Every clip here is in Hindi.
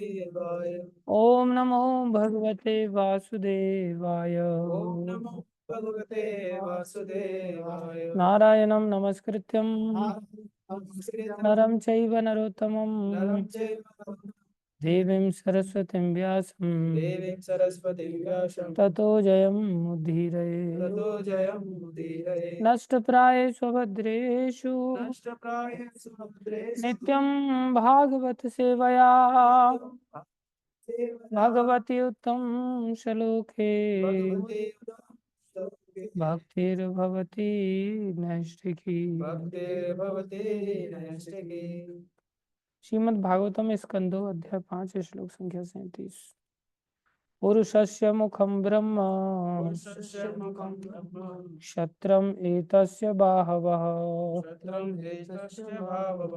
देवाय। ओम नमो भगवते वासुदेवाय। ओम नमो भगवते वासुदेवाय। नारायणं नमस्कृत्यं नमस्कृतं नरं चैव नरोत्तमं नरं चैव देवीं सरस्वतीं व्यासं देवीं सरस्वतीं व्यासं ततो जयमुदीरये। ततो जयमुदीरये। नष्टप्रायेषु भद्रेषु नष्टप्रायेषु भद्रेषु नित्यं भागवत सेवया भगवति उत्तम श्लोके भगवते भक्तिर्भवति नैष्ठिकी। भक्तिर्भवति नैष्ठिकी। श्रीमद् भागवतम स्कंदो अध्याय 5 श्लोक संख्या 37। पुरुषस्य मुखं ब्रह्म पुरुषस्य मुखं ब्रह्म क्षत्रम् एतस्य बाहवः क्षत्रम् एतस्य भावः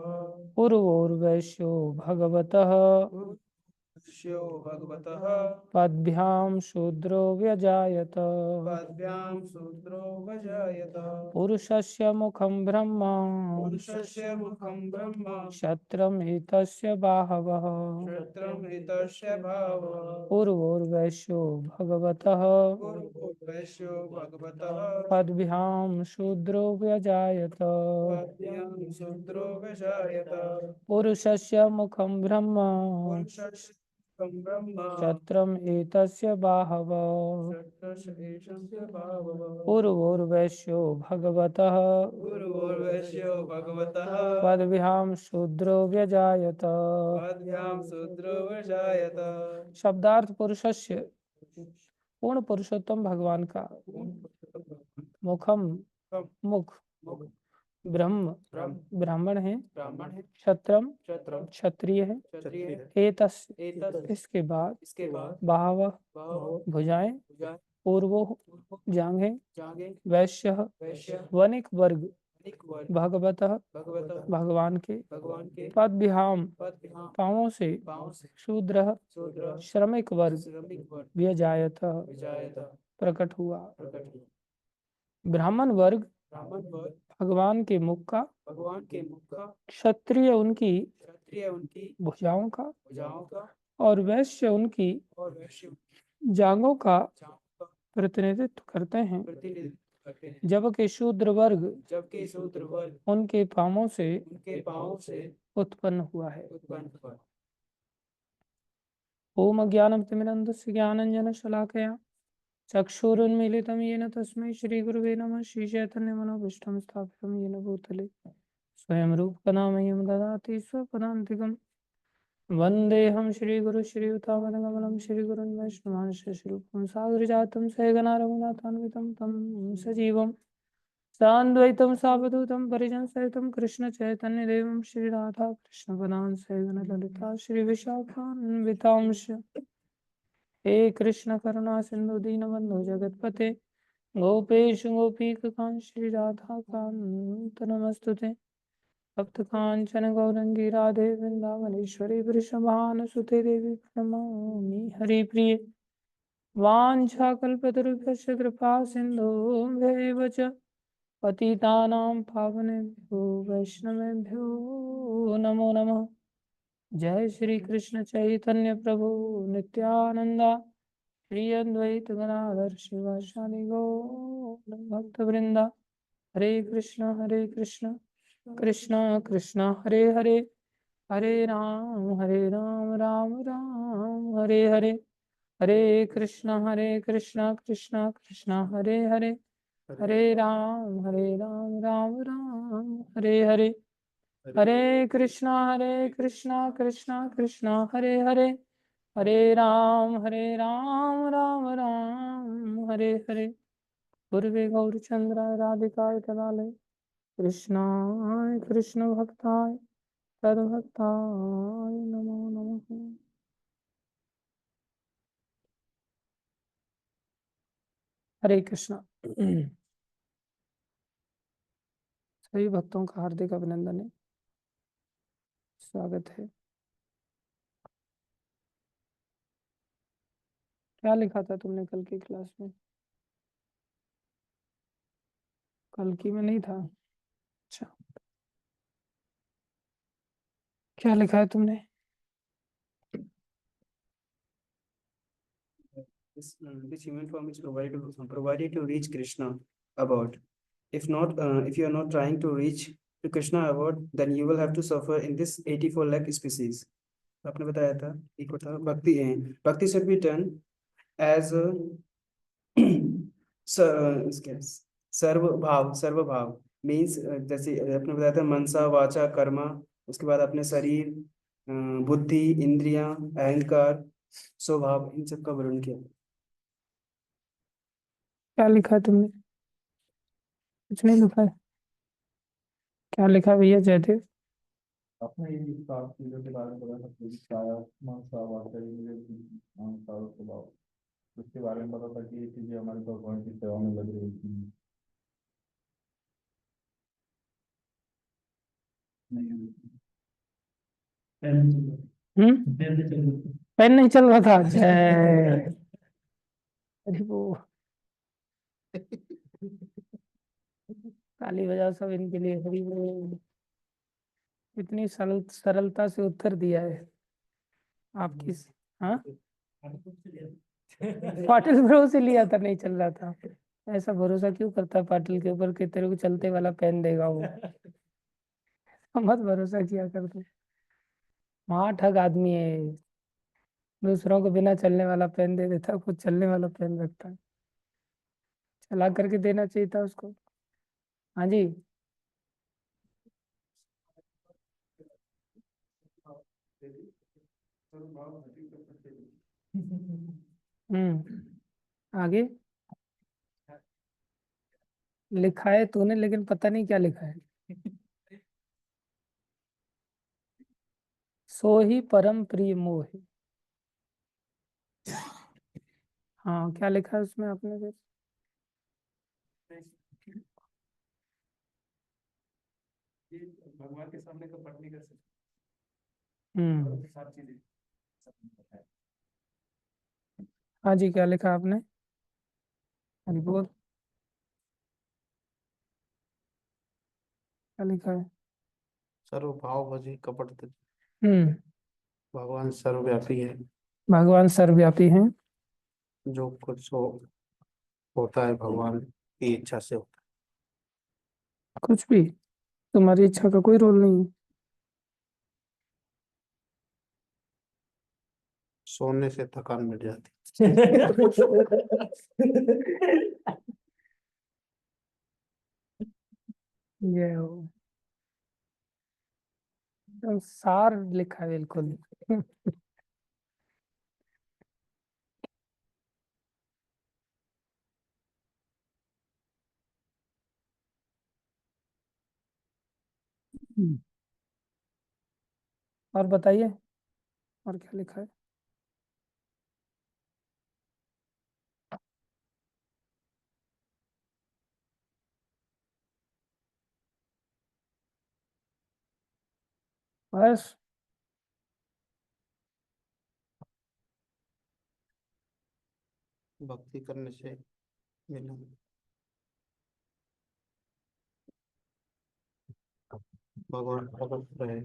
पूर्वोर्वैश्यो भगवतः पुरुषो भगवतः पद्भ्यां शूद्रो व्यजायत। पद्भ्यां शूद्रो भजायत। पुरुषस्य मुखं ब्रह्म पुरुषस्य मुखं ब्रह्म क्षत्रम् एतस्य बाहवः क्षत्रम् एतस्य भावः पूर्वोर्वैश्यो भगवतः पूर्वोर्वैश्यो भगवतः पद्भ्यां शूद्रो व्यजायत। पद्भ्यां शूद्रो भजायत। पुरुषस्य मुखं ब्रह्म पुरुषस्य मुखं ब्रह्म क्षत्रम् एतस्य बाहवः क्षत्रस्य एतस्य भावः पूर्वोर्वैश्यो भगवतः पूर्वोर्वैश्यो भगवतः पद्भ्यां शूद्रो व्यजायत। पद्भ्यां शूद्रो भजायत। शब्दार्थ पुरुषस्य पूर्ण पुरुषोत्तम भगवान का मुखम मुख ब्रह्म ब्राह्मण है, ब्राह्मण है, क्षत्रम क्षत्रम क्षत्रिय है, क्षत्रिय है, एतस एतस् इसके बाद इसके बाद बाहव भाव भुजाएं, भुजाएं, पूर्वो जांघें, जांघें, वैश्य वैश्य वनिक वर्ग अनिक वर्ग भगवतः भगवतः भगवान के भगवान के पद्भ्याम पद्भ्यां पांवों से पांव से शूद्र शूद्र श्रमिक वर्ग श्रमिक वर्ग व्यजायत विजायत प्रकट हुआ। प्रकट हुआ। ब्राह्मण वर्ग ब्राह्मण वर्ग भगवान के मुख का, भगवान के मुख का, क्षत्रिय उनकी क्षत्रिय उनकी भुजाओं का भुजाओं का और वैश्य उनकी और वैश्य जांघों का जांघों का प्रतिनिधित्व करते हैं, प्रतिनिधित्व करते हैं। जबकि शूद्र वर्ग जबकि शूद्र वर्ग उनके पांवों से उनके पांवों से उत्पन्न हुआ है। उत्पन्न हुआ। ओम अज्ञानतिमिरन्धस्य ज्ञानाञ्जनशलाकया चक्षुरुन्मीलितं येन तस्मै श्रीगुरुवे नमः। श्रीचैतन्यमनोभीष्टं स्थापितं येन भूतले स्वयं रूपकदामह्यं ददाति स्वपदान्तिकम्। वन्देऽहं श्रीगुरु श्रीयुतापदकमलं श्रीगुरुन् वैष्णवांश्च श्रीरूपं सागरजातं सहगना रघुनाथान्वितं तं सजीवं सान्द्वैतं सावधूतं परिजनसहितं कृष्णचैतन्यदेवं श्रीराधा कृष्णपदां सहगणललिता श्रीविशाखान्वितांश्च। हे कृष्ण करुणा सिंधु दीनबंधु जगतपते गोपेश गोपीकांत श्री राधा कांत नमस्तुते। भक्त कांचन गौरंगी राधे वृंदावनेश्वरी वृषभानुसुते देवी प्रणमामि हरिप्रिये। वाञ्छाकल्पतरुभ्यश्च कृपा सिन्धुभ्यैव च पतितानां पावनेभ्यो वैष्णवेभ्यो नमो नमः। जय श्री कृष्ण चैतन्य प्रभु नित्यानंदा श्री अद्वैत गदाधर शिवासादि गौर भक्त वृंदा। हरे कृष्ण कृष्ण कृष्ण हरे हरे, हरे राम राम राम हरे हरे। हरे कृष्ण कृष्ण कृष्ण हरे हरे, हरे राम राम राम हरे हरे। हरे कृष्णा कृष्णा कृष्णा हरे हरे, हरे राम राम राम हरे हरे। गुरुवे गौरचंद्राय राधिकाय तदालय कृष्णाय कृष्ण भक्ताय तद्भक्ताय नमो नमः। हरे कृष्णा। सभी भक्तों का हार्दिक अभिनंदन है, स्वागत है। क्या लिखा था तुमने कल की क्लास में? कल की में नहीं था? अच्छा, क्या लिखा है तुमने? this human form is provided to reach Krishna abode. If not, if you are not trying to reach to Krishna abode, then you will have to suffer in this 84 lakh species. आपने बताया था एक और था भक्ति भक्ति should be done as a सर्व भाव मीन्स जैसे आपने बताया था मनसा वाचा कर्मा, उसके बाद अपने शरीर बुद्धि इंद्रियां अहंकार स्वभाव इन सब का वर्णन किया। क्या लिखा है तुमने? कुछ नहीं लिखा है। क्या लिखा है भैया जयदेव? अपने ये सात चीजों के बारे में बता सकते हैं, काया मनसा वाचा इंद्रिय अहंकार और स्वभाव। उसके बारे में पता था कि ये चीजें हमारे भगवान की सेवा में लग रही थी। पेन नहीं चल रहा था। जय अरे वो ताली बजाओ सब इनके लिए। हरि बोल। इतनी सरलता से उत्तर दिया है आपकी। हाँ पाटिल ब्रो से लिया था, नहीं चल रहा था। ऐसा भरोसा क्यों करता है पाटिल के ऊपर कि तेरे को चलते वाला पेन देगा वो? मत भरोसा किया कर तू। ठग आदमी है, दूसरों को बिना चलने वाला पेन दे देता, खुद चलने वाला पेन रखता है। चला करके देना चाहिए था उसको। हाँ जी। आगे लिखा है तूने, लेकिन पता नहीं क्या लिखा है। सो ही परम प्रिय मोह। हाँ क्या लिखा है उसमें आपने फिर? भगवान के सामने कपट नहीं कर सकते। सात चीजें। हाँ जी क्या लिखा आपने? हरि बोल। क्या लिखा है? सर्वभाव भजी कपट त्यज। हम्म भगवान सर्वव्यापी है, भगवान सर्वव्यापी हैं। जो कुछ होता है भगवान की इच्छा से होता कुछ भी तुम्हारी इच्छा का कोई रोल नहीं है। है। सोने से थकान मिट जाती ये हो एकदम सार लिखा है बिल्कुल। और बताइए और क्या लिखा है? बस भक्ति करने से मिला। भगवान प्रकट रहे।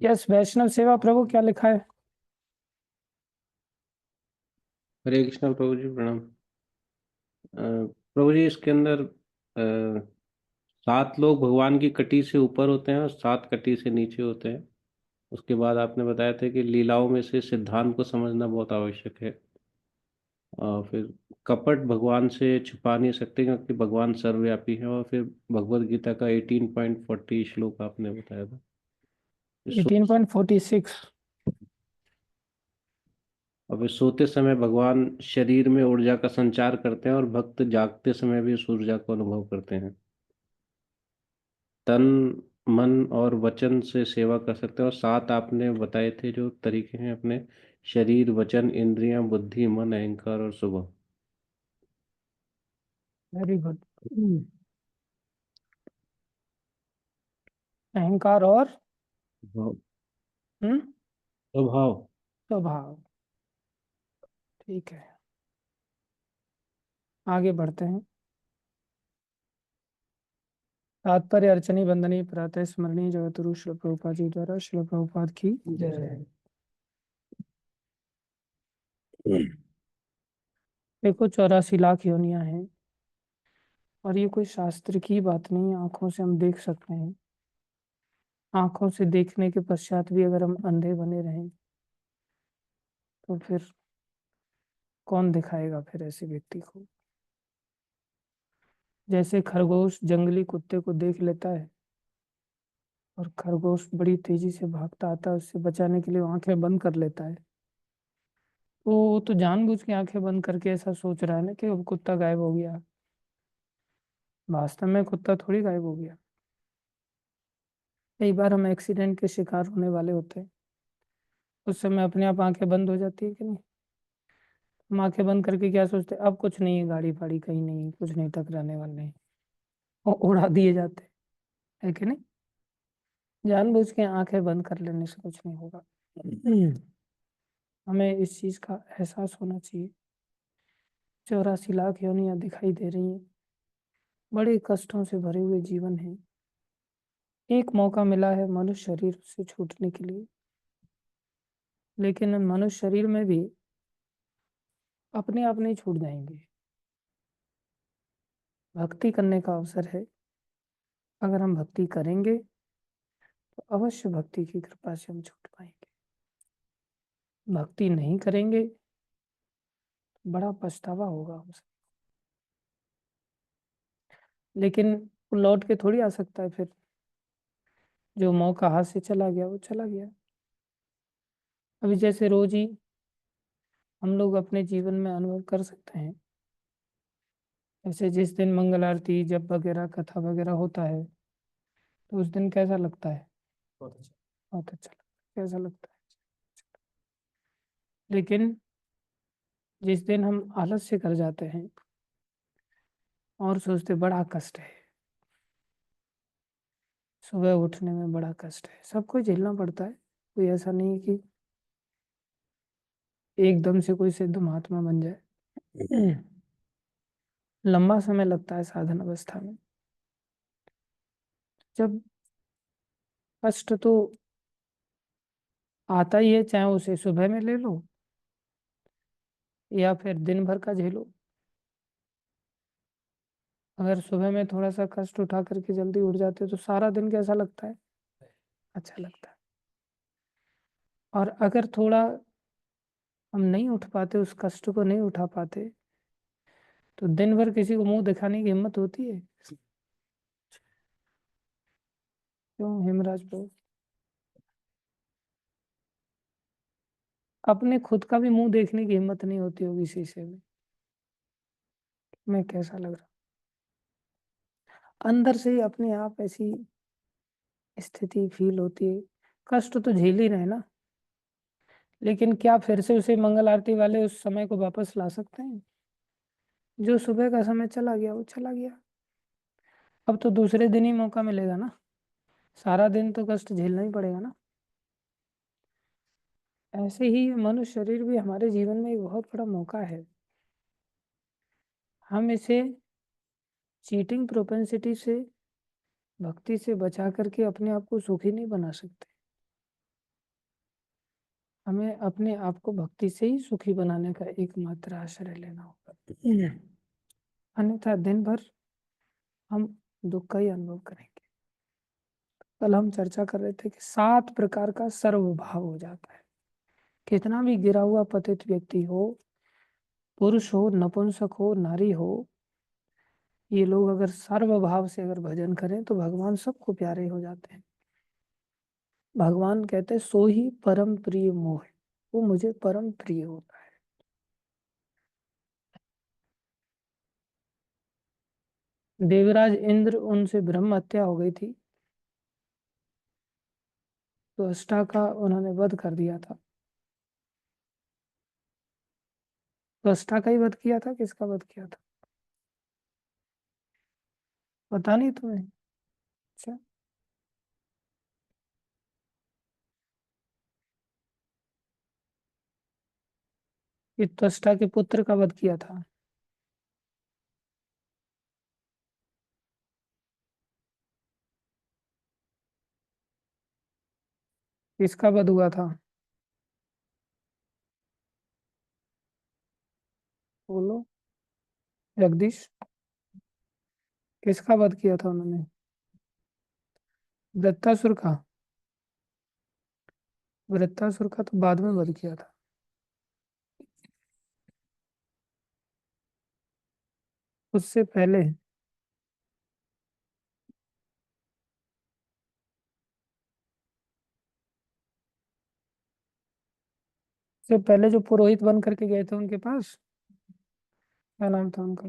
यस वैष्णव सेवा प्रभु क्या लिखा है? हरे कृष्णा प्रभु जी प्रणाम। प्रभु जी इसके अंदर 7 लोग भगवान की कटी से ऊपर होते हैं और 7 कटी से नीचे होते हैं। उसके बाद आपने बताया था कि लीलाओं में से सिद्धांत को समझना बहुत आवश्यक है। और फिर कपट भगवान से छुपा नहीं सकते क्योंकि भगवान सर्वव्यापी है। और फिर भगवद गीता का 18.40 श्लोक आपने बताया था। 18.46। और फिर सोते समय भगवान शरीर में ऊर्जा का संचार करते हैं और भक्त जागते समय भी उस ऊर्जा को अनुभव करते हैं। तन मन और वचन से सेवा कर सकते हैं। और 7 आपने बताए थे जो तरीके हैं अपने शरीर वचन इंद्रियां बुद्धि मन अहंकार और स्वभाव। Very good. अहंकार और स्वभाव। स्वभाव। ठीक है आगे बढ़ते हैं। तात्पर्य अर्चनी बंदनी प्रातः स्मरणीय जगतगुरु श्रील प्रभुपाद जी द्वारा श्रील प्रभुपाद की जय। देखो 84 लाख योनियां हैं, और ये कोई शास्त्र की बात नहीं है, आंखों से हम देख सकते हैं। आंखों से देखने के पश्चात भी अगर हम अंधे बने रहें तो फिर कौन दिखाएगा फिर ऐसे व्यक्ति को। जैसे खरगोश जंगली कुत्ते को देख लेता है और खरगोश बड़ी तेजी से भागता आता है, उससे बचाने के लिए वो आंखें बंद कर लेता है, तो वो तो जानबूझ के आंखें बंद करके ऐसा सोच रहा है ना कि अब कुत्ता गायब हो गया। वास्तव में कुत्ता थोड़ी गायब हो गया। कई बार हम एक्सीडेंट के शिकार होने वाले होते हैं, उस समय अपने आप आंखें बंद हो जाती है कि नहीं। हम आंखें बंद करके क्या सोचते हैं, अब कुछ नहीं है, गाड़ी फाड़ी कहीं नहीं, कुछ नहीं, टकराने वाले नहीं, और उड़ा दिए जाते हैं, है कि नहीं। जानबूझ के आंखें बंद कर लेने से कुछ नहीं होगा। हमें इस चीज का एहसास होना चाहिए। 84 लाख योनियां दिखाई दे रही हैं, बड़े कष्टों से भरे हुए जीवन है। एक मौका मिला है मनुष्य शरीर से छूटने के लिए, लेकिन मनुष्य शरीर में भी अपने आप नहीं छूट जाएंगे। भक्ति करने का अवसर है, अगर हम भक्ति करेंगे तो अवश्य भक्ति की कृपा से हम छूट पाएंगे। भक्ति नहीं करेंगे तो बड़ा पछतावा होगा हमसे। लेकिन वो लौट के थोड़ी आ सकता है फिर। जो मौका हाथ से चला गया वो चला गया। अभी जैसे रोज ही हम लोग अपने जीवन में अनुभव कर सकते हैं, जैसे जिस दिन मंगल आरती जप वगैरह कथा वगैरह होता है तो उस दिन कैसा लगता है, बहुत अच्छा। बहुत अच्छा लगता है, कैसा लगता है। लेकिन जिस दिन हम आलस से कर जाते हैं और सोचते बड़ा कष्ट है, सुबह उठने में बड़ा कष्ट है, सबको झेलना पड़ता है। कोई ऐसा नहीं है कि एकदम से कोई सिद्ध महात्मा बन जाए। लंबा समय लगता है साधन अवस्था में। जब कष्ट तो आता ही है, चाहे उसे सुबह में ले लो या फिर दिन भर का झेलो। अगर सुबह में थोड़ा सा कष्ट उठा करके जल्दी उठ जाते तो सारा दिन कैसा लगता है, अच्छा लगता है। और अगर थोड़ा हम नहीं उठ पाते, उस कष्ट को नहीं उठा पाते, तो दिन भर किसी को मुंह दिखाने की हिम्मत होती है। क्यों हेमराज भाई, अपने खुद का भी मुंह देखने की हिम्मत नहीं होती होगी शीशे में, मैं कैसा लग रहा। अंदर से ही अपने आप ऐसी स्थिति फील होती है। कष्ट तो झेल ही रहे ना, लेकिन क्या फिर से उसे मंगल आरती वाले उस समय को वापस ला सकते हैं। जो सुबह का समय चला गया वो चला गया, अब तो दूसरे दिन ही मौका मिलेगा ना। सारा दिन तो कष्ट झेलना ही पड़ेगा ना। ऐसे ही मनुष्य शरीर भी हमारे जीवन में एक बहुत बड़ा मौका है। हम इसे चीटिंग प्रोपेंसिटी से, भक्ति से बचा करके अपने आप को सुखी नहीं बना सकते। हमें अपने आप को भक्ति से ही सुखी बनाने का एकमात्र आश्रय लेना होगा, अन्यथा दिन भर हम दुख का ही अनुभव करेंगे। कल हम चर्चा कर रहे थे कि 7 प्रकार का सर्वभाव हो जाता है। कितना भी गिरा हुआ पतित व्यक्ति हो, पुरुष हो, नपुंसक हो, नारी हो, ये लोग अगर सर्वभाव से अगर भजन करें तो भगवान सबको प्यारे हो जाते हैं। भगवान कहते हैं सो ही परम प्रिय मोह, वो मुझे परम प्रिय होता है। देवराज इंद्र, उनसे ब्रह्म हत्या हो गई थी तो अष्टा का उन्होंने वध कर दिया था। तो अष्टा का ही वध किया था, किसका वध किया था पता नहीं तुम्हें। अच्छा, ये तो अष्टा के पुत्र का वध किया था। किसका वध हुआ था बोलो। जगदीश, किसका वध किया था उन्होंने? वृत्तासुर का। वृत्तासुर का तो बाद में वध किया था। उससे पहले जो पुरोहित बन करके गए थे उनके पास, क्या नाम था उनका?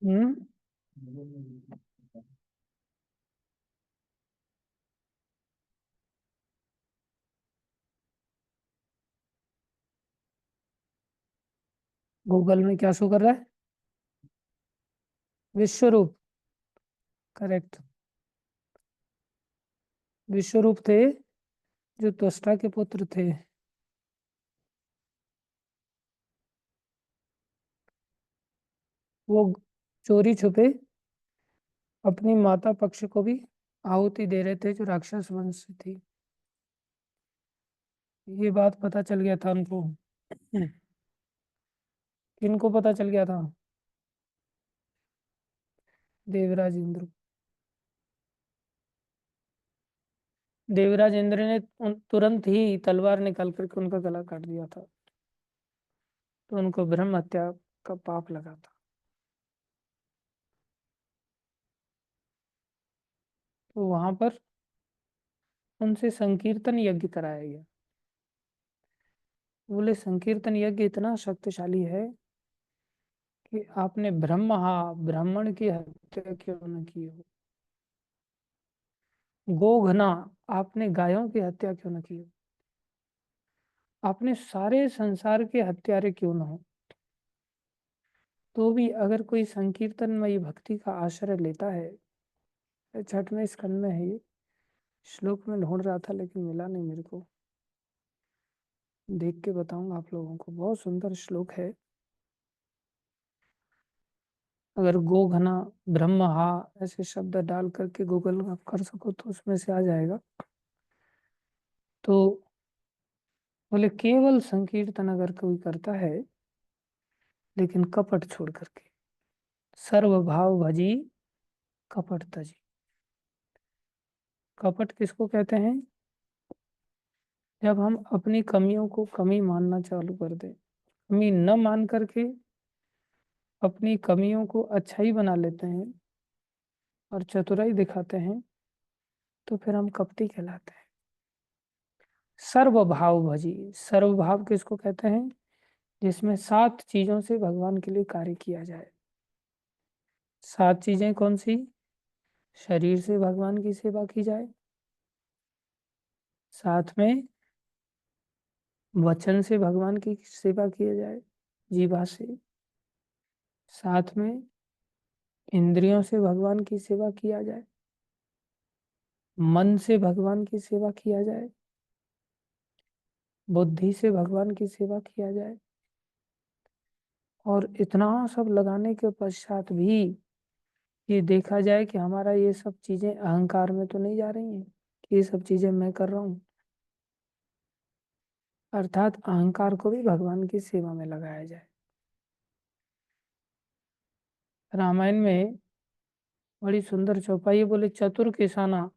हम्म। गूगल में क्या शो कर रहा है? विश्वरूप। करेक्ट। विश्वरूप थे जो त्वष्टा के पुत्र थे। वो चोरी छुपे अपनी माता पक्ष को भी आहुति दे रहे थे, जो राक्षस वंश से थी। ये बात पता चल गया था उनको। किनको पता चल गया था? देवराज इंद्र। देवराज इंद्र ने तुरंत ही तलवार निकाल करके उनका गला काट दिया था, तो उनको ब्रह्म हत्या का पाप लगा था। तो वहां पर उनसे संकीर्तन यज्ञ कराया गया। बोले संकीर्तन यज्ञ इतना शक्तिशाली है कि आपने ब्राह्मण की हत्या क्यों न की हो, गोघना आपने गायों की हत्या क्यों न की हो, आपने सारे संसार के हत्यारे क्यों न हो, तो भी अगर कोई संकीर्तनमयी भक्ति का आश्रय लेता है। छठ में स्कंद में है ये श्लोक, में ढूंढ रहा था लेकिन मिला नहीं मेरे को, देख के बताऊंगा आप लोगों को। बहुत सुंदर श्लोक है। अगर गो घना ब्रह्महा ऐसे शब्द डाल करके गूगल आप कर सको तो उसमें से आ जाएगा। तो बोले केवल संकीर्तन अगर कोई करता है लेकिन कपट छोड़ करके, सर्वभाव भजी कपट तजी। कपट किसको कहते हैं? जब हम अपनी कमियों को कमी मानना चालू कर दें, कमी न मान करके अपनी कमियों को अच्छाई बना लेते हैं और चतुराई दिखाते हैं, तो फिर हम कपटी कहलाते हैं। सर्वभाव भजी, सर्वभाव किसको कहते हैं? जिसमें 7 चीजों से भगवान के लिए कार्य किया जाए। 7 चीजें कौन सी? शरीर से भगवान की सेवा की जाए, साथ में वचन से भगवान की सेवा किया जाए जीवा से, साथ में इंद्रियों से भगवान की सेवा किया जाए, मन से भगवान की सेवा किया जाए, बुद्धि से भगवान की सेवा किया जाए। और इतना सब लगाने के पश्चात भी ये देखा जाए कि हमारा ये सब चीजें अहंकार में तो नहीं जा रही हैं, कि ये सब चीजें मैं कर रहा हूँ। अर्थात अहंकार को भी भगवान की सेवा में लगाया जाए। रामायण में बड़ी सुंदर चौपाई बोले, चतुर किसाना।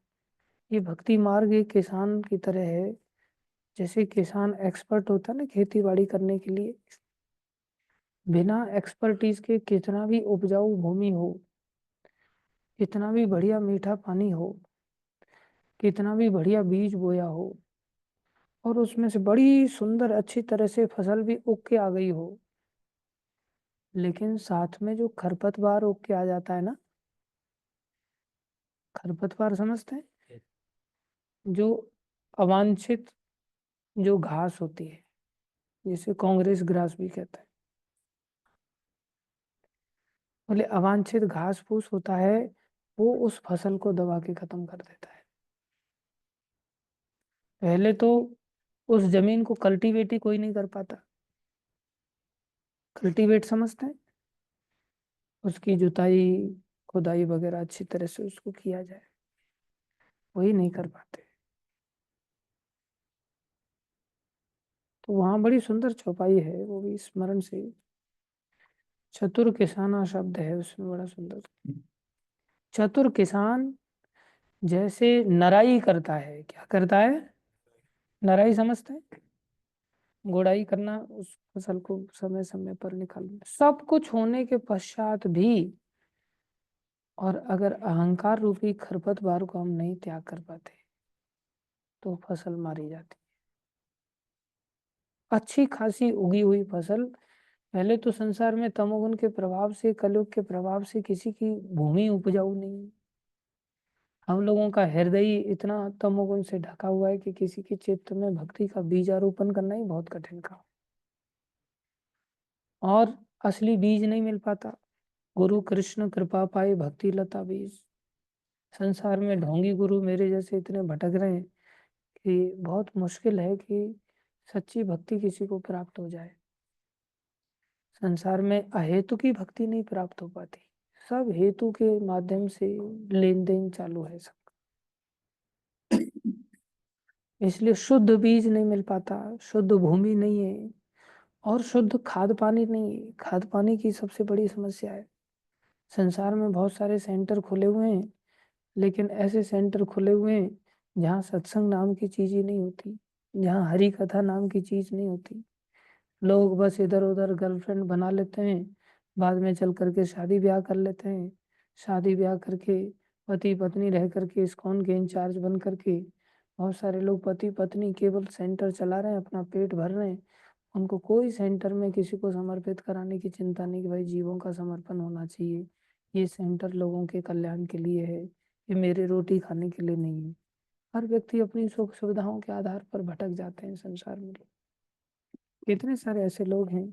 ये भक्ति मार्ग एक किसान की तरह है। जैसे किसान एक्सपर्ट होता है ना खेती बाड़ी करने के लिए, बिना एक्सपर्टीज के कितना भी उपजाऊ भूमि हो, कितना भी बढ़िया मीठा पानी हो, कितना भी बढ़िया बीज बोया हो, और उसमें से बड़ी सुंदर अच्छी तरह से फसल भी उग के आ गई हो, लेकिन साथ में जो खरपतवार उग के आ जाता है ना, खरपतवार समझते हैं? जो अवांछित जो घास होती है, जिसे कांग्रेस ग्रास भी कहते हैं। बोले अवांछित घास फूस होता है, वो उस फसल को दबा के खत्म कर देता है। पहले तो उस जमीन को कल्टीवेट ही कोई नहीं कर पाता। कल्टीवेट समझते हैं? उसकी जुताई, खुदाई वगैरह अच्छी तरह से उसको किया जाए, वही नहीं कर पाते। तो वहां बड़ी सुंदर चौपाई है, वो भी स्मरण से, चतुर किसाना शब्द है उसमें बड़ा सुंदर। चतुर किसान जैसे नराई करता है, क्या करता है, नराई समझते हैं, गुड़ाई करना, उस फसल को समय समय पर निकालना, सब कुछ होने के पश्चात भी, और अगर अहंकार रूपी खरपतवार को हम नहीं त्याग कर पाते तो फसल मारी जाती है। अच्छी खासी उगी हुई फसल, पहले तो संसार में तमोगुण के प्रभाव से, कलयुग के प्रभाव से किसी की भूमि उपजाऊ नहीं है। हम लोगों का हृदय इतना तमोगुण से ढका हुआ है कि किसी के चित्त में भक्ति का बीजारोपण करना ही बहुत कठिन काम, और असली बीज नहीं मिल पाता। गुरु कृष्ण कृपा पाए भक्ति लता बीज। संसार में ढोंगी गुरु मेरे जैसे इतने भटक रहे हैं कि बहुत मुश्किल है कि सच्ची भक्ति किसी को प्राप्त हो जाए। संसार में अहेतु की भक्ति नहीं प्राप्त हो पाती, सब हेतु के माध्यम से लेन देन चालू है सब। इसलिए शुद्ध बीज नहीं मिल पाता, शुद्ध भूमि नहीं है, और शुद्ध खाद पानी नहीं है। खाद पानी की सबसे बड़ी समस्या है। संसार में बहुत सारे सेंटर खुले हुए हैं, लेकिन ऐसे सेंटर खुले हुए हैं जहाँ सत्संग नाम की चीज ही नहीं होती, जहाँ हरि कथा नाम की चीज नहीं होती। लोग बस इधर उधर गर्लफ्रेंड बना लेते हैं, बाद में चल करके शादी ब्याह कर लेते हैं, शादी ब्याह करके पति पत्नी रह करके इस्कॉन के इंचार्ज बन करके बहुत सारे लोग पति पत्नी केवल सेंटर चला रहे हैं, अपना पेट भर रहे हैं। उनको कोई सेंटर में किसी को समर्पित कराने की चिंता नहीं कि भाई जीवों का समर्पण होना चाहिए, ये सेंटर लोगों के कल्याण के लिए है, ये मेरे रोटी खाने के लिए नहीं है। हर व्यक्ति अपनी सुख सुविधाओं के आधार पर भटक जाते हैं संसार में। कितने सारे ऐसे लोग हैं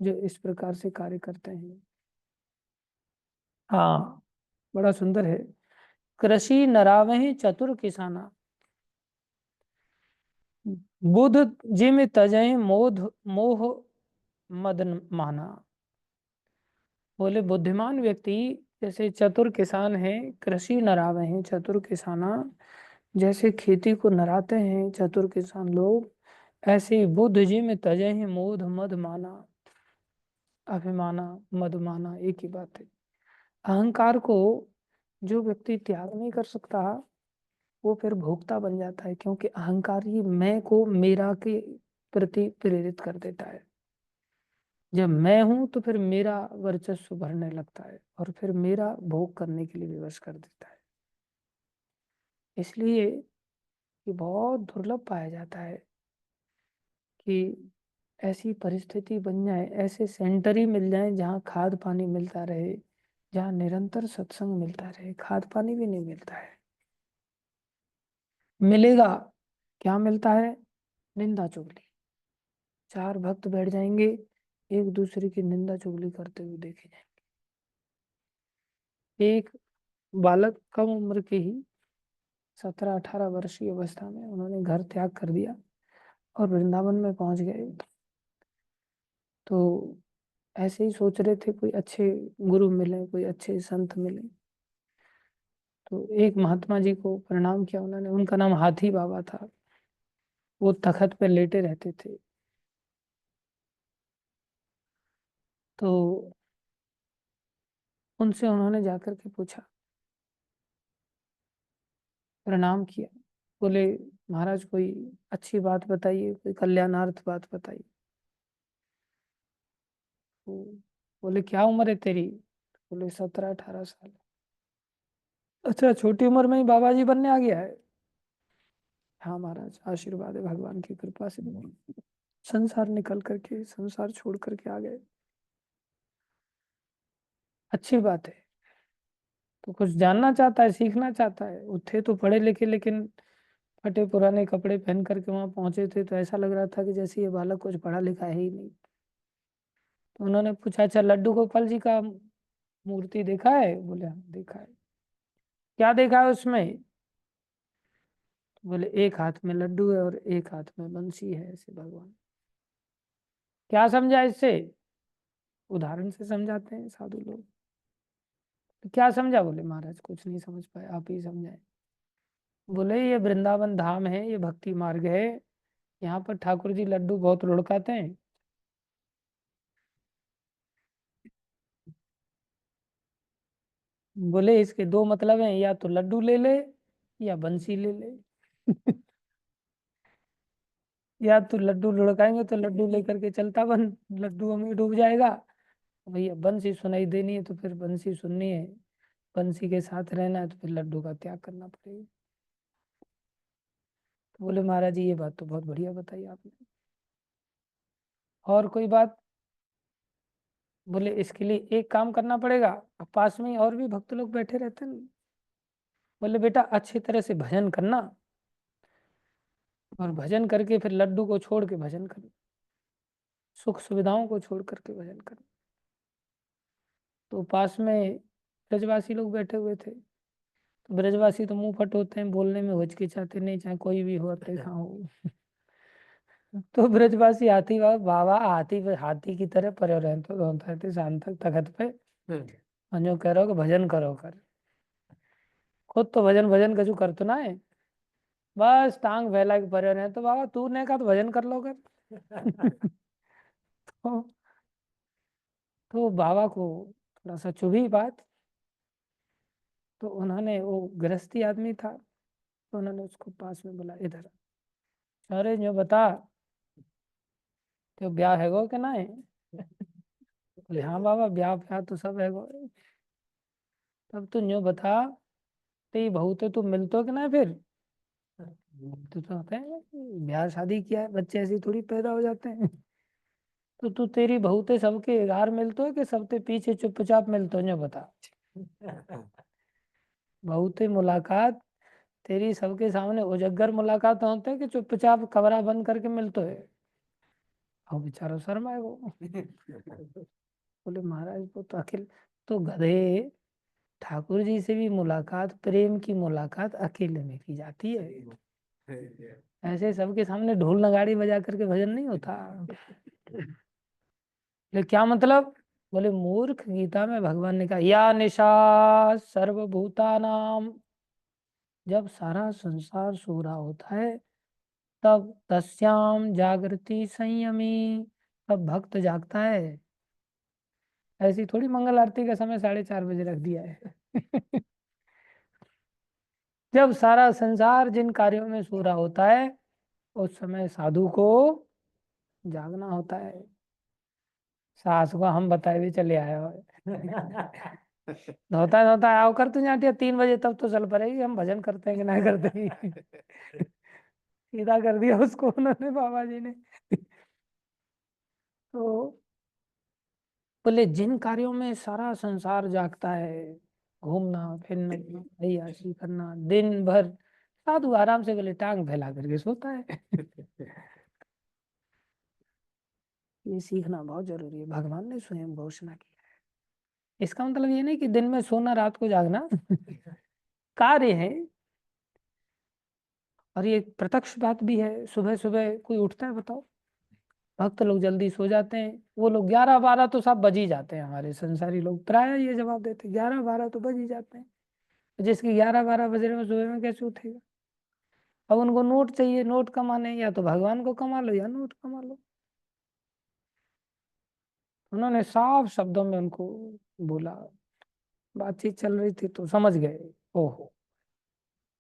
जो इस प्रकार से कार्य करते हैं। हाँ, बड़ा सुंदर है। कृषि नरावहि चतुर किसाना, बुध जिम तजय मोध मोह मदन माना। बोले बुद्धिमान व्यक्ति जैसे चतुर किसान है, कृषि नरावहि चतुर किसाना, जैसे खेती को नराते हैं चतुर किसान लोग, ऐसे ही बुद्ध जिम तजय मोध मद माना। अभिमाना मद माना एक ही बात है। अहंकार को जो व्यक्ति त्याग नहीं कर सकता वो फिर भोक्ता बन जाता है, क्योंकि अहंकार ही मैं को मेरा के प्रति प्रेरित कर देता है। जब मैं हूं तो फिर मेरा वर्चस्व बढ़ने लगता है और फिर मेरा भोग करने के लिए विवश कर देता है। इसलिए ये बहुत दुर्लभ पाया जाता है कि ऐसी परिस्थिति बन जाए, ऐसे सेंटर ही मिल जाए जहाँ खाद पानी मिलता रहे, जहाँ निरंतर सत्संग मिलता रहे। खाद पानी भी नहीं मिलता है, मिलेगा क्या मिलता है, निंदा चुगली। चार भक्त बैठ जाएंगे, एक दूसरे की निंदा चुगली करते हुए देखे जाएंगे। एक बालक कम उम्र के ही 17-18 वर्षीय अवस्था में उन्होंने घर त्याग कर दिया और वृंदावन में पहुंच गए। तो ऐसे ही सोच रहे थे कोई अच्छे गुरु मिले, कोई अच्छे संत मिले। तो एक महात्मा जी को प्रणाम किया उन्होंने, उनका नाम हाथी बाबा था। वो तखत पे लेटे रहते थे। तो उनसे उन्होंने जाकर के पूछा, प्रणाम किया। बोले महाराज कोई अच्छी बात बताइए, कोई कल्याणार्थ बात बताइए। तो बोले क्या उम्र है तेरी? बोले 17-18 साल। अच्छा, छोटी उम्र में ही बाबा जी बनने आ गया है? हाँ महाराज, आशीर्वाद है भगवान की कृपा से। संसार निकल करके, संसार छोड़ करके आ गए, अच्छी बात है। तो कुछ जानना चाहता है, सीखना चाहता है। वो थे तो पढ़े लिखे, लेकिन फटे पुराने कपड़े पहन करके वहां पहुंचे थे, तो ऐसा लग रहा था कि जैसे ये बालक कुछ पढ़ा लिखा है ही नहीं। तो उन्होंने पूछा, अच्छा लड्डू गोपाल जी का मूर्ति देखा है? बोले हाँ देखा है। क्या देखा है उसमें? बोले एक हाथ में लड्डू है और एक हाथ में बंसी है, ऐसे भगवान। क्या समझा इससे? उदाहरण से समझाते हैं साधु लोग। तो क्या समझा? बोले महाराज कुछ नहीं समझ पाए, आप ही समझाए। बोले ये वृंदावन धाम है, ये भक्ति मार्ग है, यहाँ पर ठाकुर जी लड्डू बहुत लुढ़काते हैं। बोले इसके दो मतलब हैं, या तो लड्डू ले ले या बंसी ले ले। या तो लड्डू लुढ़काएंगे तो लड्डू लेकर के चलता बन, लड्डू में डूब जाएगा। भैया बंसी सुनाई देनी है तो फिर बंसी सुननी है, बंसी के साथ रहना है तो फिर लड्डू का त्याग करना पड़ेगा। तो बोले महाराज जी ये बात तो बहुत बढ़िया बताई आपने, और कोई बात? बोले इसके लिए एक काम करना पड़ेगा, अब पास में ही और भी भक्त लोग बैठे रहते हैं। बोले बेटा अच्छी तरह से भजन करना, और भजन करके फिर लड्डू को छोड़ के भजन करना, सुख सुविधाओं को छोड़ करके भजन करना। तो पास में ब्रजवासी लोग बैठे हुए थे। तो ब्रजवासी तो मुंह फट होते हैं, बोलने में हिचकिचाते नहीं, चाहे कोई भी हो, देखा हो। तो ब्रजवासी हाथी बाबा हाथी हाथी की तरह परे रहते होता थे शाम तक तखत पे, और जो कह रहा हो कि भजन करो कर, खुद तो भजन भजन कछु कर तो ना है, बस टांग फैला के परे रहे। तो बाबा तूने कहा तो भजन कर लो कर। तो, तो बाबा को थोड़ा सा चुभी बात। तो उन्होंने, वो गृहस्थी आदमी था, तो उन्होंने उसको पास में बुला, इधर अरे जो बता, तो ब्याह है गो कि ना है? बोले हाँ बाबा ब्याह ब्याह तो सब है गो। तब तू न्यू बता, तेरी बहू तो तू मिलतो कि ना फिर? तो होते हैं ब्याह शादी किया है, बच्चे ऐसे ही थोड़ी पैदा हो जाते हैं। तो तू तेरी बहू ते सबके घर मिलतो है कि सबके पीछे चुपचाप मिलतो, न्यू बता। बहू ते मुलाकात तेरी सबके सामने उजग्गर मुलाकात होते है कि चुपचाप कमरा बंद करके मिलतो है? और बेचारा शर्मा है वो। बोले महाराज वो तो अकेले, तो गधे ठाकुर जी से भी मुलाकात, प्रेम की मुलाकात अकेले में की जाती है, ऐसे सबके सामने ढोल नगाड़ी बजा करके भजन नहीं होता। ले क्या मतलब? बोले मूर्ख, गीता में भगवान ने कहा या निशा सर्वभूतानाम, जब सारा संसार सो रहा होता है तब तस्याम जागृति संयमी, तब भक्त जागता है। ऐसी थोड़ी मंगल आरती का समय 4:30 बजे रख दिया है। जब सारा संसार जिन कार्यों में सो रहा होता है उस समय साधु को जागना होता है। सास को हम बताए भी चले आए हो। धोता धोता आओ कर तू यहाँ 3 बजे, तब तो चल पड़ेगी, हम भजन करते हैं कि ना करते हैं। सीधा कर दिया उसको उन्होंने, बाबा जी ने। तो बोले जिन कार्यों में सारा संसार जागता है, घूमना फिरना अय्याशी करना दिन भर, साधु आराम से बोले टांग फैला करके सोता है। ये सीखना बहुत जरूरी है, भगवान ने स्वयं घोषणा की है। इसका मतलब ये नहीं कि दिन में सोना रात को जागना कार्य है। और ये प्रत्यक्ष बात भी है, सुबह सुबह कोई उठता है बताओ? भक्त लोग जल्दी सो जाते हैं, वो लोग 11-12 तो सब बज ही जाते हैं, हमारे संसारी लोग प्राय ये जवाब देते हैं 11-12 तो बज ही जाते हैं। जिसके 11-12 बज रहे में सुबह में कैसे उठेगा? अब उनको नोट चाहिए, नोट कमाने, या तो भगवान को कमा लो या नोट कमा लो। उन्होंने साफ शब्दों में उनको बोला, बातचीत चल रही थी तो समझ गए, ओहो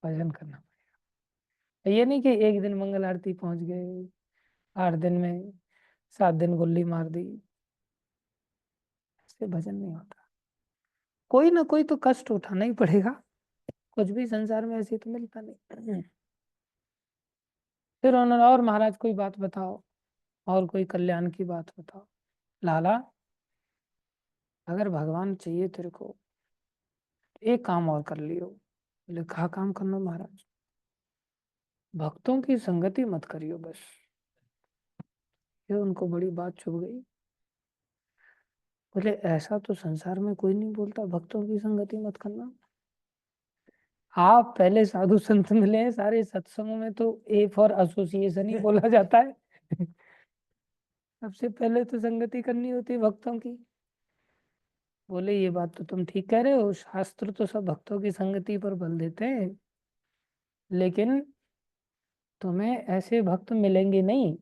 भजन करना पड़ेगा। ये नहीं कि एक दिन मंगल आरती पहुंच गए, 8 दिन में 7 दिन गुल्ली मार दी, इससे भजन नहीं होता। कोई ना कोई तो कष्ट उठाना ही पड़ेगा, कुछ भी संसार में ऐसे तो मिलता नहीं। फिर उन्होंने, और महाराज कोई बात बताओ, और कोई कल्याण की बात बताओ। लाला अगर भगवान चाहिए तेरे को, एक काम और कर लियो। बोले कहा काम करना महाराज? भक्तों की संगति मत करियो बस। ये उनको बड़ी बात चुभ गई। बोले ऐसा तो संसार में कोई नहीं बोलता, भक्तों की संगति मत करना। आप पहले साधु संत मिले हैं, सारे सत्संगों में तो ए फॉर एसोसिएशन ही बोला जाता है। सबसे पहले तो संगति करनी होती है भक्तों की। बोले ये बात तो तुम ठीक कह रहे हो, शास्त्र तो सब भक्तों की संगति पर बल देते हैं, लेकिन तुम्हें ऐसे भक्त मिलेंगे नहीं।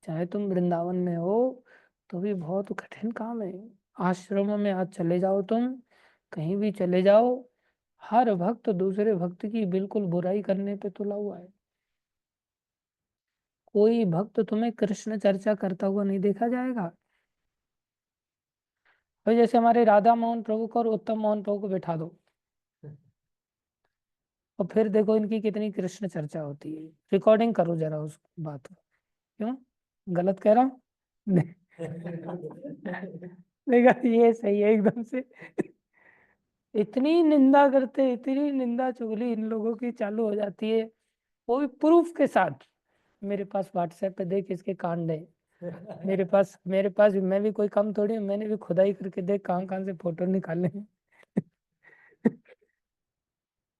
चाहे तुम वृंदावन में हो तो भी बहुत कठिन काम है। आश्रमों में आज चले जाओ, तुम कहीं भी चले जाओ, हर भक्त दूसरे भक्त की बिल्कुल बुराई करने पे तुला हुआ है। कोई भक्त तुम्हें कृष्ण चर्चा करता हुआ नहीं देखा जाएगा। और जैसे हमारे राधा मोहन प्रभु को और उत्तम मोहन प्रभु को बैठा दो, और फिर देखो इनकी कितनी कृष्ण चर्चा होती है। रिकॉर्डिंग करो जरा उस बात को। क्यों गलत कह रहा हूँ? देखा, ये सही है एकदम से। इतनी निंदा करते, इतनी निंदा चुगली इन लोगों की चालू हो जाती है, वो भी प्रूफ के साथ। मेरे पास व्हाट्सएप पे देख इसके कांड है। मेरे पास मैं भी कोई कम थोड़ी हूँ, मैंने भी खुदाई करके देख कहाँ कहाँ से फोटो निकाले हैं।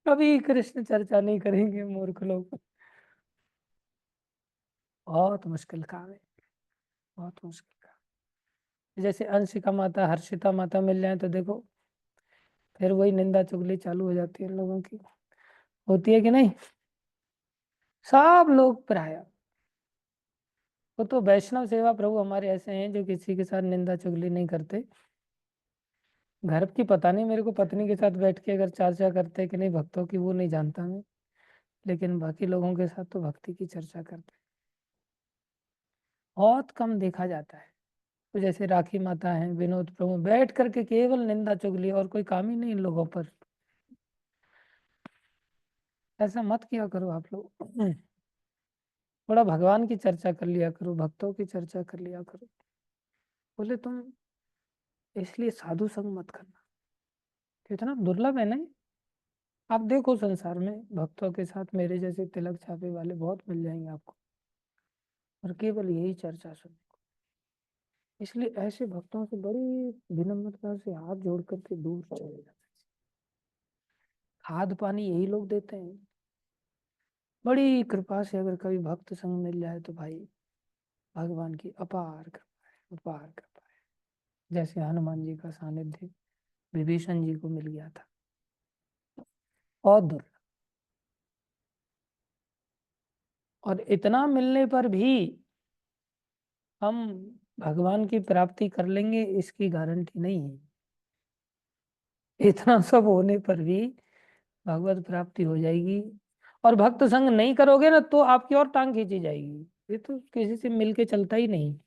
कभी कृष्ण चर्चा नहीं करेंगे मूर्ख लोग। बहुत मुश्किल काम है, बहुत मुश्किल काम। जैसे अंशिका माता, हर्षिता माता मिल जाए तो देखो फिर वही निंदा चुगली चालू हो जाती है इन लोगों की। होती है कि नहीं? सब लोग प्राय, वो तो वैष्णव सेवा प्रभु हमारे ऐसे हैं जो किसी के साथ निंदा चुगली नहीं करते। घर की पता नहीं, मेरे को पत्नी के साथ बैठ के अगर चर्चा करते कि नहीं भक्तों की, वो नहीं जानता मैं, लेकिन बाकी लोगों के साथ तो भक्ति की चर्चा करते हैं। बहुत कम देखा जाता है। तो जैसे राखी माता है, विनोद प्रभु, बैठ करके केवल निंदा चुगली, और कोई काम ही नहीं इन लोगों पर। ऐसा मत किया करो आप लोग। थोड़ा भगवान की चर्चा कर लिया करो, भक्तों की चर्चा कर लिया करो। बोले तुम इसलिए साधु संग मत करना, कितना दुर्लभ है नहीं। आप देखो संसार में भक्तों के साथ मेरे जैसे तिलक छापे वाले बहुत मिल जाएंगे आपको, और केवल यही चर्चा सुनने को। इसलिए ऐसे भक्तों से बड़ी विनम्रता से हाथ जोड़ करके दूर चले जाना। खाद पानी यही लोग देते हैं। बड़ी कृपा से अगर कभी भक्त संग मिल जाए तो भाई भगवान की अपार कृपा है, अपार कृपा है। जैसे हनुमान जी का सानिध्य विभीषण जी को मिल गया था, बहुत दुर्लभ। और इतना मिलने पर भी हम भगवान की प्राप्ति कर लेंगे इसकी गारंटी नहीं है। इतना सब होने पर भी भगवत प्राप्ति हो जाएगी। और भक्त संग नहीं करोगे ना तो आपकी और टांग खींची जाएगी। ये तो किसी से मिलके चलता ही नहीं।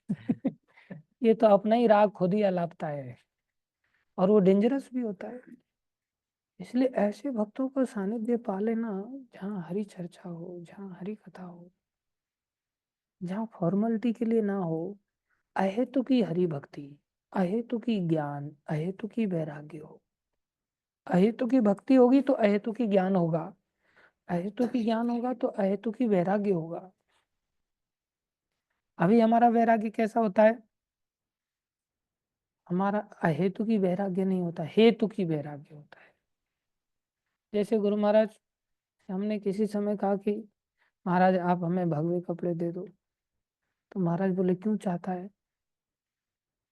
ये तो अपना ही राग खुद ही अलापता है, और वो डेंजरस भी होता है। इसलिए ऐसे भक्तों का सानिध्य पा लेना, जहाँ हरि चर्चा हो, जहाँ हरि कथा हो, जहाँ फॉर्मेलिटी के लिए ना हो, अहेतु की हरि भक्ति, अहेतु की ज्ञान, अहेतु की वैराग्य हो। अहेतु की भक्ति होगी तो अहेतु की ज्ञान होगा, अहेतु की ज्ञान होगा तो अहेतु की वैराग्य होगा। अभी हमारा वैराग्य कैसा होता है? हमारा अहेतु की वैराग्य नहीं होता, हेतु की वैराग्य होता है। जैसे गुरु महाराज से हमने किसी समय कहा कि महाराज आप हमें भगवे कपड़े दे दो, तो महाराज बोले क्यों चाहता है?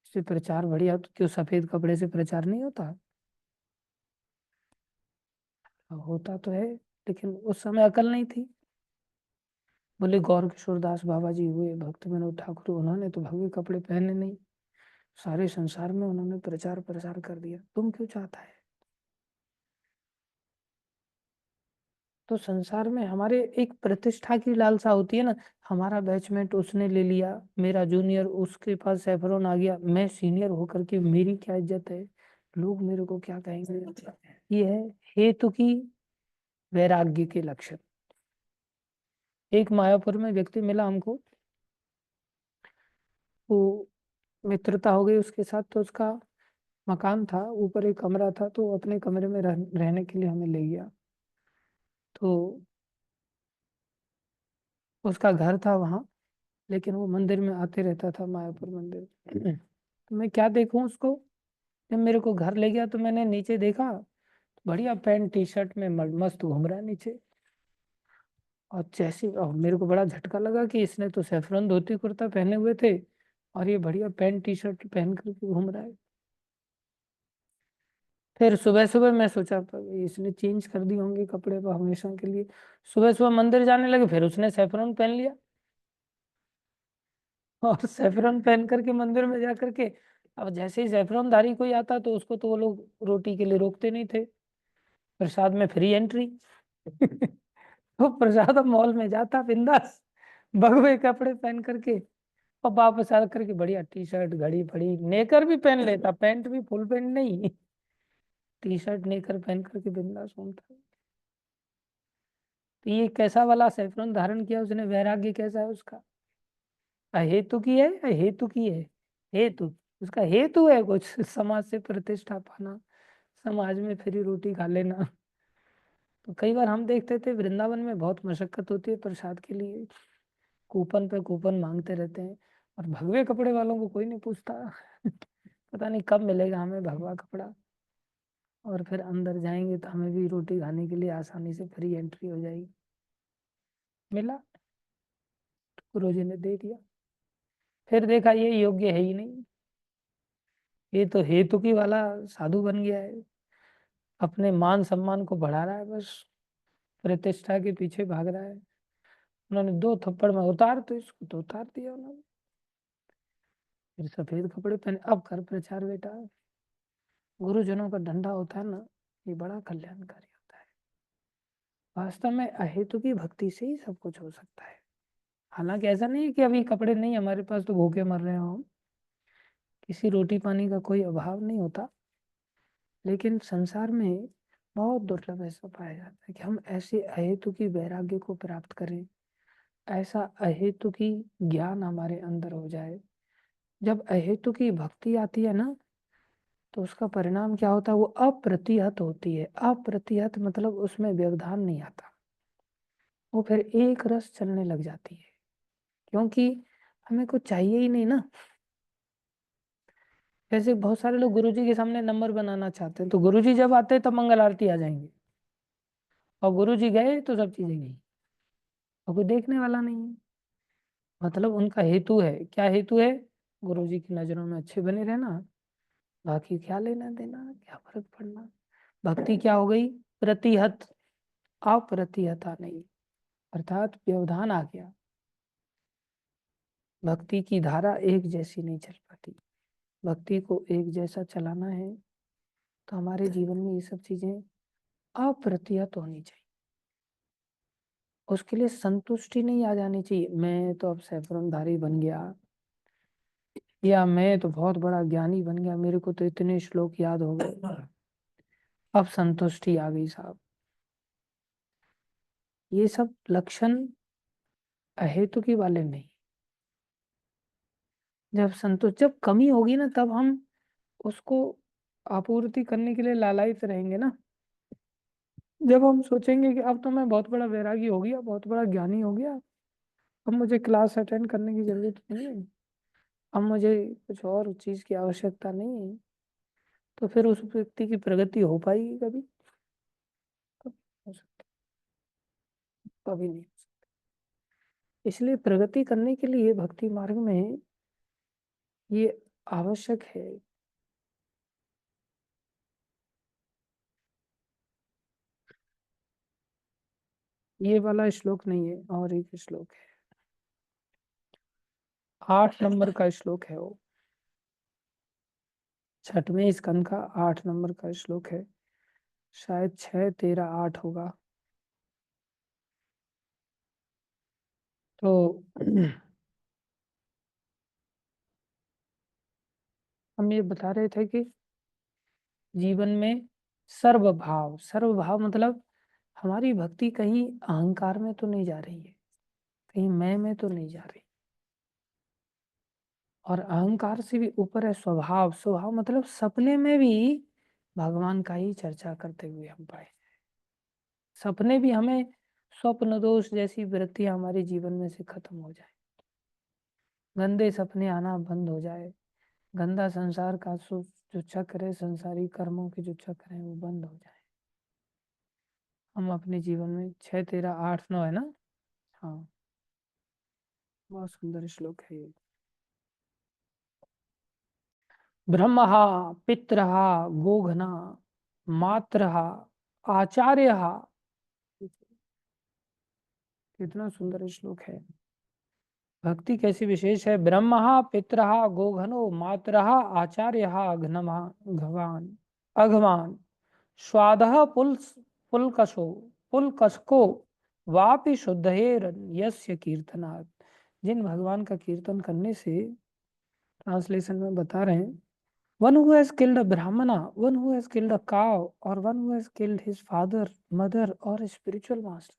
इससे प्रचार बढ़िया, तो क्यों सफेद कपड़े से प्रचार नहीं होता? होता तो है, लेकिन उस समय अकल नहीं थी। बोले गौर किशोर दास बाबा जी हुए, भक्त विनोद ठाकुर, उन्होंने तो भगवे कपड़े पहने नहीं, सारे संसार में उन्होंने प्रचार प्रसार कर दिया, तुम क्यों चाहता है? तो संसार में हमारे एक प्रतिष्ठा की लालसा होती है ना। हमारा बैचमेट उसने ले लिया, मेरा जूनियर उसके पास सैफरॉन आ गया, मैं सीनियर होकर के मेरी क्या इज्जत है, लोग मेरे को क्या कहेंगे। ये है हेतु की वैराग्य के लक्षण। एक मायापुर में व्यक्ति मिला हमको, वो मित्रता हो गई उसके साथ, तो उसका मकान था, ऊपर एक कमरा था, तो वो अपने कमरे में रहने के लिए हमें ले गया। तो उसका घर था वहाँ, लेकिन वो मंदिर में आते रहता था, मायापुर मंदिर। तो मैं क्या देखूं उसको, जब मेरे को घर ले गया तो मैंने नीचे देखा, बढ़िया पैंट टी शर्ट में मस्त घूम रहा है नीचे। और मेरे को बड़ा झटका लगा कि इसने तो सैफरन धोती कुर्ता पहने हुए थे, और ये बढ़िया पैंट टी शर्ट पहन करके घूम रहा है। फिर सुबह सुबह मैं सोचा इसने चेंज कर दी होंगे कपड़े पर हमेशा के लिए। सुबह सुबह मंदिर जाने लगे, फिर उसने सैफरन पहन लिया और सैफरन पहन करके मंदिर में जा करके, अब जैसे ही सैफरनधारी कोई आता तो उसको तो वो लोग रोटी के लिए रोकते नहीं थे, प्रसाद में फ्री एंट्री तो प्रसाद मॉल में जाता बिंदास भगवे कपड़े पहन करके, और वापस आ करके बढ़िया टी शर्ट घड़ी फड़ी नेकर भी पहन लेता, पैंट भी फुल पैंट नहीं, टी शर्ट नेकर पहन करके बिंदास घूमता। तो ये कैसा वाला सैफरन धारण किया उसने, वैराग्य कैसा है उसका, अहेतु की है, अहेतु की है, हेतु, उसका हेतु है कुछ समाज से प्रतिष्ठा पाना, समाज में फ्री रोटी खा लेना। तो कई बार हम देखते थे वृंदावन में बहुत मशक्कत होती है प्रसाद के लिए, कूपन पे कूपन मांगते रहते हैं, और भगवे कपड़े वालों को कोई नहीं पूछता पता नहीं कब मिलेगा हमें भगवा कपड़ा, और फिर अंदर जाएंगे तो हमें भी रोटी खाने के लिए आसानी से फ्री एंट्री हो जाएगी। मिला, गुरु जी ने दे दिया, फिर देखा ये योग्य है ही नहीं, ये तो हेतु की वाला साधु बन गया है, अपने मान सम्मान को बढ़ा रहा है, बस प्रतिष्ठा के पीछे भाग रहा है। उन्होंने 2 थप्पड़ में उतार, तो इसको तो उतार दिया उन्होंने, फिर सफेद कपड़े पहने, अब कर प्रचार बेटा। गुरुजनों का डंडा होता है ना, ये बड़ा कल्याणकारी होता है। वास्तव में अहेतु की भक्ति से ही सब कुछ हो सकता है। हालांकि ऐसा नहीं है कि अभी कपड़े नहीं हमारे पास तो भूखे मर रहे हो हम, किसी रोटी पानी का कोई अभाव नहीं होता, लेकिन संसार में बहुत दुर्लभ ऐसा पाया जाता है कि हम ऐसे अहेतु की वैराग्य को प्राप्त करें, ऐसा अहेतु की ज्ञान हमारे अंदर हो जाए। जब अहेतु की भक्ति आती है ना, तो उसका परिणाम क्या होता है, वो अप्रतिहत होती है। अप्रतिहत मतलब उसमें व्यवधान नहीं आता, वो फिर एक रस चलने लग जाती है, क्योंकि हमें कुछ चाहिए ही नहीं ना। जैसे बहुत सारे लोग गुरुजी के सामने नंबर बनाना चाहते हैं, तो गुरुजी जब आते हैं तब मंगल आरती आ जाएंगे, और गुरुजी गए तो सब चीजें गई, और कोई देखने वाला नहीं है। मतलब उनका हेतु है, क्या हेतु है, गुरुजी की नजरों में अच्छे बने रहना, बाकी क्या लेना देना, क्या फर्क पड़ना। भक्ति क्या हो गई, प्रतिहत, अप्रतिहता नहीं, अर्थात व्यवधान आ गया, भक्ति की धारा एक जैसी नहीं चल पाती। भक्ति को एक जैसा चलाना है तो हमारे जीवन में ये सब चीजें अप्रतिहत होनी चाहिए। उसके लिए संतुष्टि नहीं आ जानी चाहिए, मैं तो अब सैफरनधारी बन गया, या मैं तो बहुत बड़ा ज्ञानी बन गया, मेरे को तो इतने श्लोक याद हो गए, अब संतुष्टि आ गई साहब। ये सब लक्षण अहेतुकी वाले नहीं। जब कमी होगी ना, तब हम उसको आपूर्ति करने के लिए लालायित रहेंगे ना। जब हम सोचेंगे कि अब तो मैं बहुत बड़ा वैरागी हो गया, बहुत बड़ा ज्ञानी हो गया, अब मुझे क्लास अटेंड करने की जरूरत नहीं है, अब मुझे कुछ और चीज की आवश्यकता नहीं है, तो फिर उस व्यक्ति की प्रगति हो पाएगी कभी, कभी हो सकती, कभी नहीं। इसलिए प्रगति करने के लिए भक्ति मार्ग में ये आवश्यक है। ये वाला श्लोक नहीं है, और एक श्लोक है, 8 नंबर का श्लोक है वो, 6वें स्कंद का 8 नंबर का श्लोक है, शायद 6, 13, 8 होगा। तो हम ये बता रहे थे कि जीवन में सर्वभाव, सर्वभाव मतलब हमारी भक्ति कहीं अहंकार में तो नहीं जा रही है, कहीं मैं में तो नहीं जा रही, और अहंकार से भी ऊपर है स्वभाव। स्वभाव मतलब सपने में भी भगवान का ही चर्चा करते हुए हम पाए, सपने भी हमें स्वप्न दोष जैसी वृत्तियां हमारे जीवन में से खत्म हो जाए, गंदे सपने आना बंद हो जाए, गंदा संसार का जो चक्र है, संसारी कर्मों के जो चक्र है वो बंद हो जाए। हम अपने जीवन में 6, 13, 8, 9 है ना, हाँ, बहुत सुंदर श्लोक है ये। ब्रह्महा पितरहा गोघना मात्रः आचार्यः। कितना सुंदर श्लोक है। भक्ति कैसी विशेष है। ब्रह्मः पितरः गोघनो मातरः आचार्यः घवान अघवान स्वादः पुलकशो पुलकशको वापि शुद्धेर यस्य कीर्तनात्। जिन भगवान का कीर्तन करने से, ट्रांसलेशन में बता रहे हैं, one who has killed a brahmana, one who has killed a cow, or one who has killed his father, mother, or a spiritual master।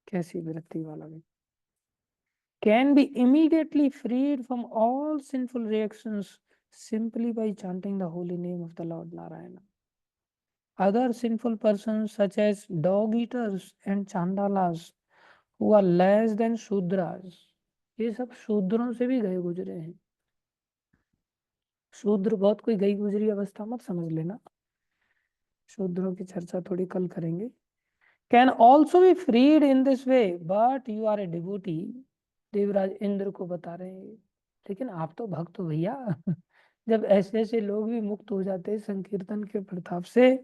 कैसी वृत्ति वाला व्यक्ति can be immediately freed from all sinful reactions simply by chanting the holy name of the Lord Narayana। Other sinful persons such as dog eaters and chandalas who are less than shudras, ये सब शूद्रों से भी गए गुजरे हैं। शूद्र बहुत कोई गई गुजरी अवस्था मत समझ लेना, शूद्रों की चर्चा थोड़ी कल करेंगे। Can also be freed in this way but you are a devotee. Devraj Indra को बता रहे हैं, लेकिन आप तो भक्त हो भैया। जब ऐसे ऐसे लोग भी मुक्त हो जाते हैं संकीर्तन के प्रताप से,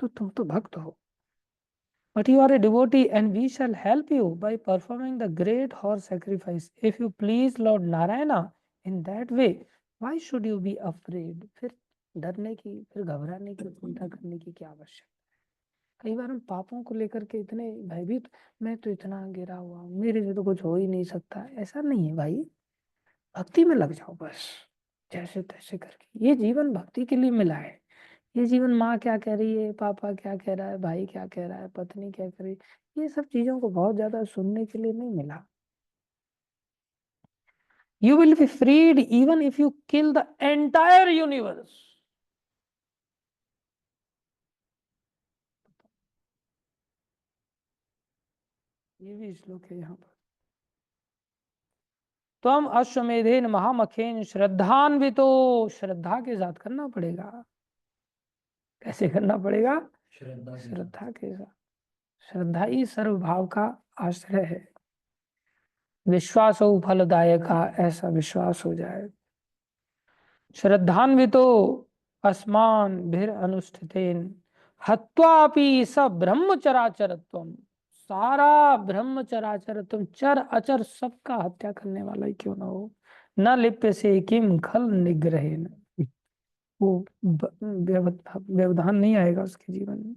तो तुम तो भक्त हो। But you are a devotee and we shall help you by performing the great horse sacrifice. If you please Lord Narayana in that way, why should you be afraid? फिर डरने की, फिर घबराने की, चिंता करने की क्या आवश्यकता है। कई बार हम पापों को लेकर के इतने भयभीत, मैं तो इतना गिरा हुआ हूँ, मेरे से तो कुछ हो ही नहीं सकता। ऐसा नहीं है भाई, भक्ति में लग जाओ बस, जैसे तैसे करके। ये जीवन भक्ति के लिए मिला है। ये जीवन माँ क्या कह रही है, पापा क्या कह रहा है, भाई क्या कह रहा है, पत्नी क्या कह रही है, ये सब चीजों को बहुत ज्यादा सुनने के लिए नहीं मिला। You will be freed even if you kill the entire universe। ये भी श्लोक है यहाँ पर। त्वम अश्वमेधेन महामखेन श्रद्धान्वितो। श्रद्धा के साथ करना पड़ेगा। कैसे करना पड़ेगा? श्रद्धा के साथ। श्रद्धा ही सर्वभाव का आश्रय है। विश्वास हो फलदायक का, ऐसा विश्वास हो जाए। श्रद्धान्वितो अस्मान भीर अनुष्ठितेन हत्वापि स ब्रह्मचराचरत्वम। सारा ब्रह्मचराचर, तुम चर अचर सबका हत्या करने वाला ही क्यों ना हो। न लिप्य से किम खल निग्रहेन। वो व्यवधान नहीं आएगा उसके जीवन में।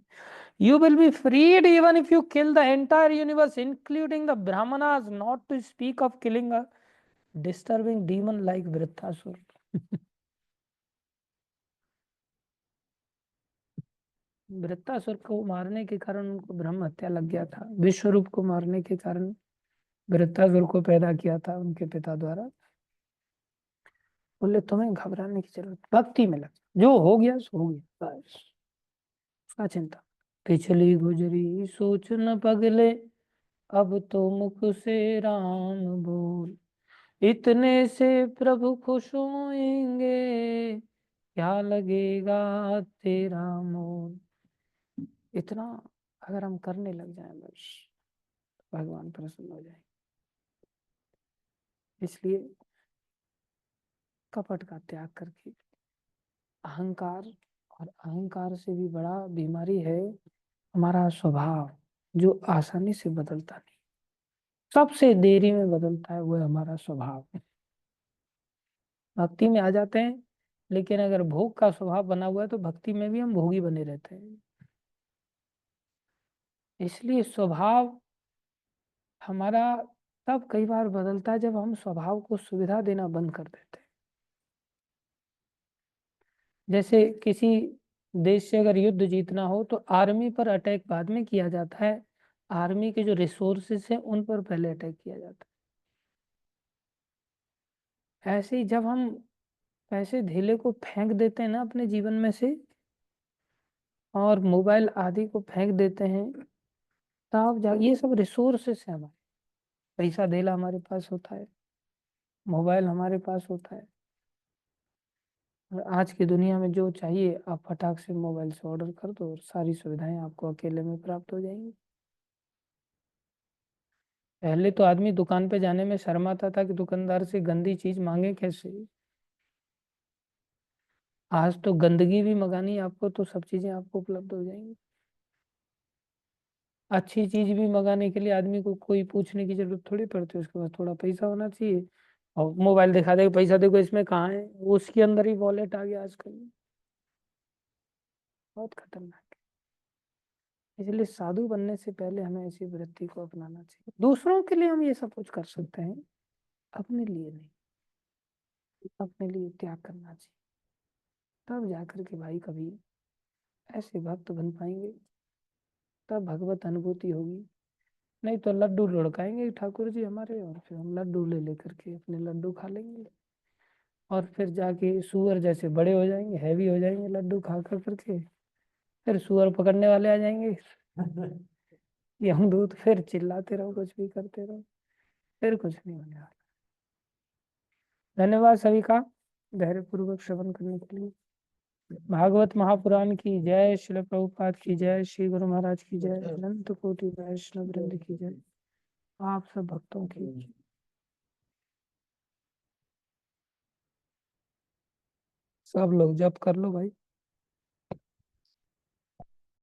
You will be freed even if you kill the entire universe, including the Brahmanas, not to speak of killing a disturbing demon like Vritrasur। Vritrasura को मारने के कारण उनको ब्रह्म हत्या लग गया था। विश्वरूप को मारने के कारण वृत्तासुर को पैदा किया था उनके पिता द्वारा। बोले तुम्हें घबराने की जरूरत, भक्ति में लग, जो हो गया सो हो गया बस, उसका चिंता। पिछली गुजरी सोच न पगले, अब तो मुख से राम बोल। इतने से प्रभु खुश होएंगे, क्या लगेगा तेरा मोल। इतना अगर हम करने लग जाएं बस, भगवान प्रसन्न हो जाएंगे। इसलिए कपट का त्याग करके, अहंकार, और अहंकार से भी बड़ा बीमारी है हमारा स्वभाव, जो आसानी से बदलता नहीं, सबसे देरी में बदलता है, वो है हमारा स्वभाव। भक्ति में आ जाते हैं, लेकिन अगर भोग का स्वभाव बना हुआ है तो भक्ति में भी हम भोगी बने रहते हैं। इसलिए स्वभाव हमारा तब कई बार बदलता है जब हम स्वभाव को सुविधा देना बंद कर देते हैं। जैसे किसी देश से अगर युद्ध जीतना हो तो आर्मी पर अटैक बाद में किया जाता है, आर्मी के जो रिसोर्सेस हैं उन पर पहले अटैक किया जाता है। ऐसे ही जब हम पैसे धेले को फेंक देते हैं ना अपने जीवन में से, और मोबाइल आदि को फेंक देते हैं, तब ये सब रिसोर्सेस है हमारे। पैसा धेला हमारे पास होता है, मोबाइल हमारे पास होता है, और आज की दुनिया में जो चाहिए आप फटाक से मोबाइल से ऑर्डर कर दो और सारी सुविधाएं आपको अकेले में प्राप्त हो जाएंगी। पहले तो आदमी दुकान पे जाने में शर्माता था कि दुकानदार से गंदी चीज मांगे कैसे। आज तो गंदगी भी मंगानी है आपको तो सब चीजें आपको उपलब्ध हो जाएंगी। अच्छी चीज भी मंगाने के लिए आदमी को कोई पूछने की जरूरत थोड़ी पड़ती है, उसके पास थोड़ा पैसा होना चाहिए और मोबाइल दिखा देगा पैसा देखो इसमें कहाँ है, वो उसके अंदर ही वॉलेट आ गया आजकल। बहुत खतरनाक है। इसलिए साधु बनने से पहले हमें ऐसी वृत्ति को अपनाना चाहिए। दूसरों के लिए हम ये सब कुछ कर सकते हैं, अपने लिए नहीं। अपने लिए त्याग करना चाहिए, तब जाकर के भाई कभी ऐसे भक्त बन पाएंगे, तब भगवत अनुभूति होगी। नहीं तो लड्डू लुढ़काएंगे ठाकुर जी हमारे, और फिर हम लड्डू ले लेकर के अपने लड्डू खा लेंगे, और फिर जाके सुअर जैसे बड़े हो जाएंगे, हैवी हो जाएंगे लड्डू खा कर करके, फिर सुअर पकड़ने वाले आ जाएंगे यमदूत, फिर चिल्लाते रहो कुछ भी करते रहो, फिर कुछ नहीं होने वाला। धन्यवाद सभी का धैर्यपूर्वक श्रवण करने के लिए। भागवत महापुराण की जय, श्रील प्रभुपाद की जय, श्री गुरु महाराज की जय, अनंत कोटि वैष्णव वृंद की जय, आप सब भक्तों की। सब लोग जप कर लो भाई।